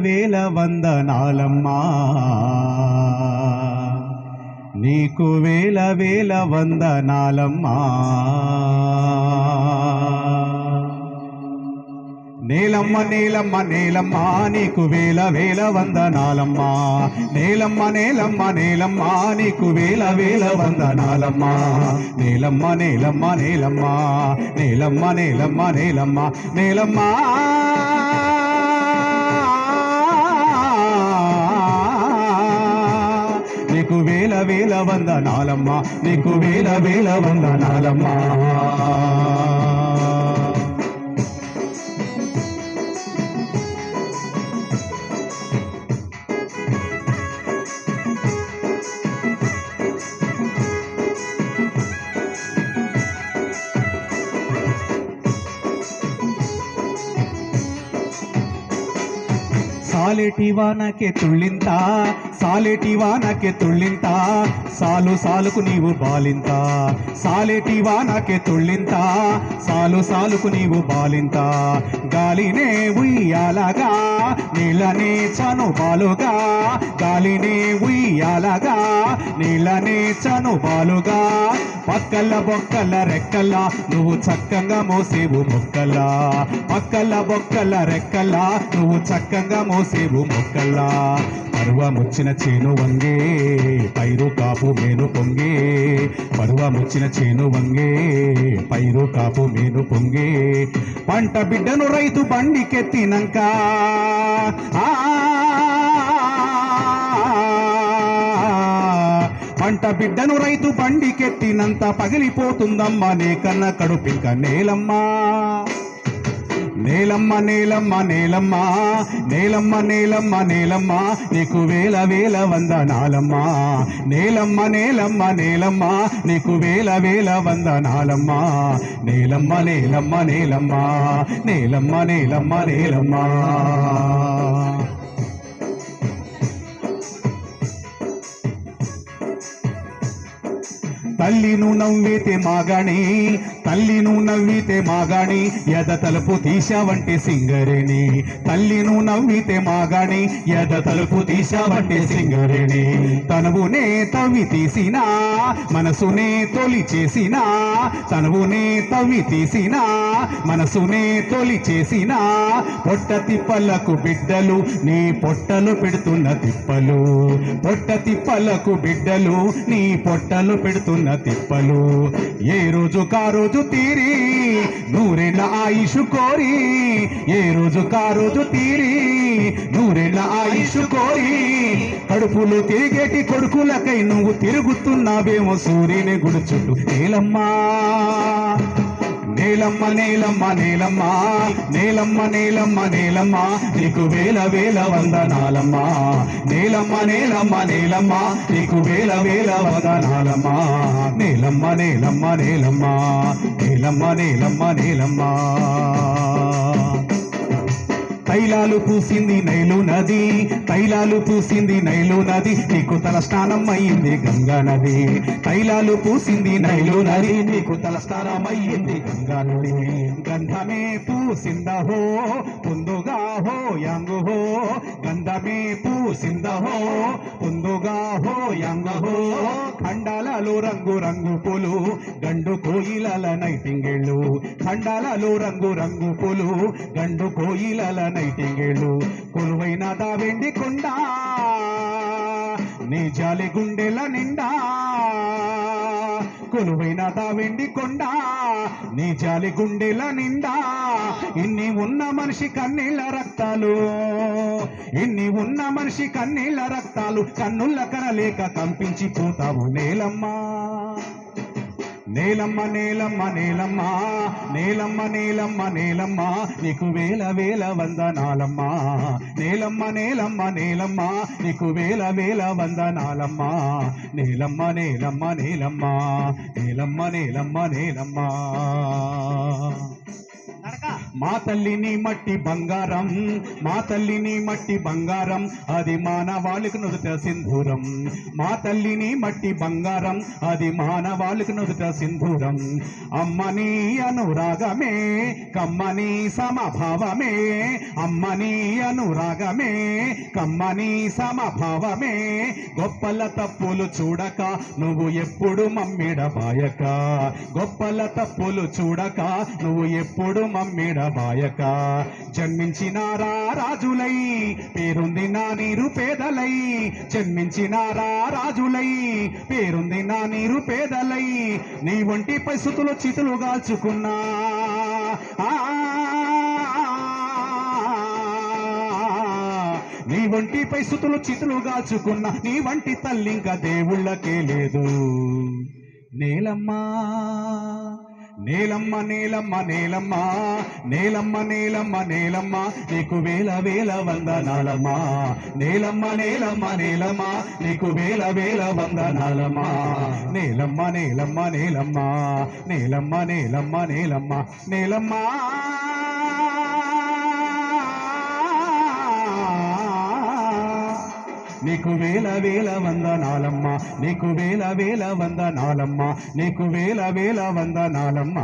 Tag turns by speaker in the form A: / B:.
A: వేల వందనాలమ్మా, నీకు వేల వేల వందనాలమ్మా. నేలమ్మ నేలమ్మ నేలమ్మ నీకు వేల వేల వందనాలమ్మా, నేలమ్మ నేలమ్మ నేలమ్మ నీకు వేల వేల వందనాలమ్మా. నేలమ్మ నేలమ్మ నేలమ్మ నేలమ్మ నేలమ్మ నేలమ్మ నేలమ్మ నీకు వేల వేల వందనాలమ్మా, నీకు వేల వేల వందనాలమ్మా. సాలేటి వానకే తుళ్ళింత, సాలేటి వానకే తుళ్ళింత, సాలు సాలుకు నీవు బాలింత. సాలేటి వానకే తుళ్ళింత, సాలు సాలుకు నీవు బాలింత. గాలినే ఉయ్యాలగా నీళ్ళనే చనుబాలుగా, గాలినే ఉయ్యాలగా నీళ్ళనే చనుబాలుగా. పక్కల బొక్కల రెక్కల నువ్వు చక్కగా మోసేవు మొక్కలా, పక్కల బొక్కల రెక్కల నువ్వు చక్కగా మోసేవు మొక్కల్లా. పరువముచ్చిన చేను వంగే పైరు కాపు మేను పొంగే, పరువముచ్చిన చేను వంగే పైరు కాపు మేను పొంగే. పంట బిడ్డను రైతు బండికెత్తినంక పంట బిడ్డను రైతు బండికెత్తినంత పగిలిపోతుందమ్మా నీ కన్న కడుపింక. నేలమ్మా నేలమ్మ నేలమ్మ నేలమ్మ నేలమ్మ నేలమ్మ నేలమ్మ నీకు వేల వేల వందనాలమ్మా. నేలమ్మ నేలమ్మ నేలమ్మ నీకు వేల వేల వందనాలమ్మా. నేలమ్మ నేలమ్మ నేలమ్మ నేలమ్మ నేలమ్మ నేలమ్మ. తల్లిను నవ్వితే మాగాణి, తల్లిను నవ్వితే మాగాణి, ఎద తలుపు తీశావంటే సింగరేణి. తల్లిను నవ్వితే మాగాణి, ఎద తలుపు తీశావంటే సింగరేణి. తనువునే తవ్వి తీసినా మనసునే తొలి చేసినా, తనువునే తవ్వి తీసినా మనసునే తొలి చేసినా. పొట్ట తిప్పలకు బిడ్డలు నీ పొట్టలు పెడుతున్న తిప్పలు, పొట్ట తిప్పలకు బిడ్డలు నీ పొట్టలు పెడుతున్న తిప్పలు. ఏ రోజు కా రోజు తీరి నూరేళ్ళ ఆయుష్ కోరి, ఏ రోజు కా రోజు తీరి నూరేళ్ళ ఆయుష్ కోరి. కడుపులు తిరిగేటి కొడుకులకై నువ్వు తిరుగుతున్నావేమో సూర్యుని గుడి చుట్టూ. నేలమ్మా నేలమ్మ నేలమ్మ నేలమ్మ నేలమ్మ నేలమ్మ నేలమ్మ నీకు వేల వేల వందనాలమ్మా. నేలమ్మ నేలమ్మ నేలమ్మ నీకు వేల వేల వందనాలమ్మా. నేలమ్మ నేలమ్మ నేలమ్మ నేలమ్మ నేలమ్మ నేలమ్మ. తైలాలు పూసింది నైలు నది, తైలాలు పూసింది నైలు నది, నీకు తల స్నానం అయ్యింది గంగా నది. తైలాలు పూసింది నైలు నది, నీకు తల స్నానం అయ్యింది గంగా నది. గంధమే పూసిందహో పొందుగా హో యాంగు హో, గంధమే పూసిందహో పొందుగా హో యాంగు హో. ఖండాలలో రంగు రంగు పూలు గండు కోయిలల నైటింగేళ్ళు, ఖండాలలో రంగు రంగు పూలు గండు కోయిలల నైటింగేళ్ళు. కొలువైన దా వెండి కొండ నీ జాలి గుండెల నిండా, కొలువైన దా వెండి కొండ నీ జాలి గుండెల నిండా. ఇన్ని ఉన్న మనిషి కన్నీళ్ళ రక్తాలు, ఇన్ని ఉన్న మనిషి కన్నీళ్ళ రక్తాలు, కన్నుల కనలేక కంపించిపోతావు. నేలమ్మా నేలమ్మ నేలమ్మ నేలమ్మ నేలమ్మ నేలమ్మ నేలమ్మ నీకు వేల వేల వందనాలమ్మా. నేలమ్మ నేలమ్మ నేలమ్మ నీకు వేల వేల వందనాలమ్మా. నేలమ్మ నేలమ్మ నేలమ్మ నేలమ్మ నేలమ్మ నేలమ్మ. మా తల్లిని మట్టి బంగారం, మా తల్లిని మట్టి బంగారం, అది మానవాళికి నుదుట సింధూరం. మా తల్లిని మట్టి బంగారం, అది మానవాళికి నుదుట సింధూరం. అమ్మని అనురాగమే కమ్మని సమభావమే, అమ్మని అనురాగమే కమ్మని సమభావమే. గొప్పల తప్పులు చూడక నువ్వు ఎప్పుడు మమ్మిడబాయక, గొప్పల తప్పులు చూడక నువ్వు ఎప్పుడు మమ్మిడబాయక. జన్మించినారా రాజులై పేరుంది నా నిరుపేదలై, జన్మించినారా రాజులై పేరుంది నా నిరుపేదలై. నీ ఒంటిపై సుతులు చితులు గాల్చుకున్నా, నీ ఒంటిపై సుతులు చితులు గాల్చుకున్నా, నీ వంటి తల్లింక దేవుళ్ళకే లేదు. నేలమ్మా నేలమ్మ నేలమ్మ నేలమ్మ నేలమ్మ నేలమ్మ నేలమ్మ, నీకు వేల వేల వందనాలమ్మా. నేలమ్మ నేలమ్మ నేలమ్మ, నీకు వేల వేల వందనాలమ్మా. నేలమ్మ నేలమ్మ నేలమ్మ నేలమ్మ నేలమ్మ నేలమ్మ నేలమ్మ. నీకు వేల వేల వందనాలమ్మ, నీకు వేల వేల వందనాలమ్మ, నీకు వేల వేల వందనాలమ్మ.